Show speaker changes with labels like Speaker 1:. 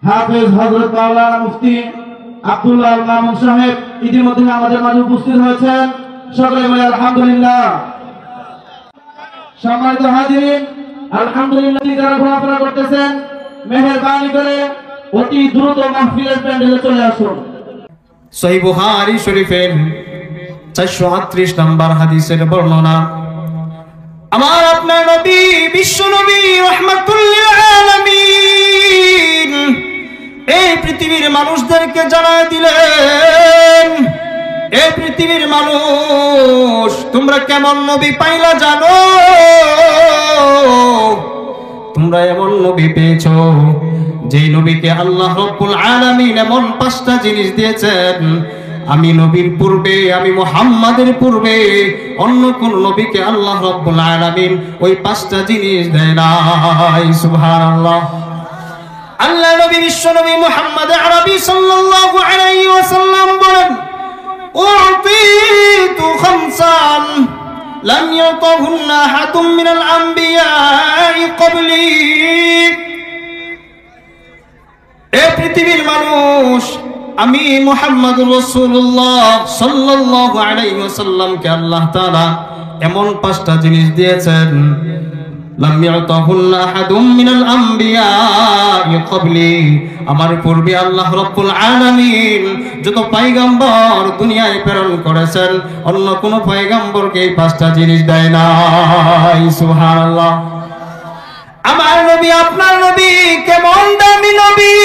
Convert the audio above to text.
Speaker 1: হাফেজ হযরত মাওলানা মুফতি আব্দুল্লাহ আল মামুন সাহেব ইতিমধ্যে আমাদের মাঝে উপস্থিত হয়েছেন। সকলে বলি আলহামদুলিল্লাহ। সম্মানিত হাজিরিন, আলহামদুলিল্লাহ যারা ঘোরাফেরা করতেছেন মেহেরবানি করে অতি দ্রুত মাহফিলের প্যান্ডেলে চলে আসুন।
Speaker 2: সহিহ বুখারী শরীফের 438 নম্বর হাদিসের বর্ণনা, আমার আপনার নবী বিশ্ব নবী রাহমাতুল লিল আলামিন এই পৃথিবীর মানুষদেরকে জানায় দিলেন, এই পৃথিবীর মানুষ তোমরা কেমন নবী পাইলা জানো? তোমরা এমন নবী পেয়েছো যে নবীকে আল্লাহ রাব্বুল আলামিন এমন 5টা জিনিস দিয়েছেন, আমি নবীর পূর্বে, আমি মুহাম্মাদের পূর্বে অন্য কোন নবীকে আল্লাহ রাব্বুল আলামিন ওই 5টা জিনিস দেয় নাই। সুবহানাল্লাহ। আল্লাহ নবী বিশ্ব নবী মুহাম্মদ আরবি সাল্লাল্লাহু আলাইহি ওয়াসাল্লাম বলেন, উতিতু খামসান লাম ইয়াতাহুন্না আহাদুম মিনাল আমবিয়া'i ক্বাবলি। এই পৃথিবীর মানুষ, আমি মুহাম্মদুর রাসূলুল্লাহ সাল্লাল্লাহু আলাইহি ওয়াসাল্লামকে আল্লাহ তাআলা এমন 5টা জিনিস দিয়েছেন, লাম ইয়াতাহুন্না আহাদুম মিনাল আমবিয়া'i ক্বাবলি। আমার পূর্বে আল্লাহ রাব্বুল আলামিন যত পয়গম্বর দুনিয়ায় প্রেরণ করেছেন অন্য কোন পয়গম্বরকে এই 5টা জিনিস দেয় নাই। সুবহানাল্লাহ। আমার নবী, আপনার নবী কেমন দামি নবী!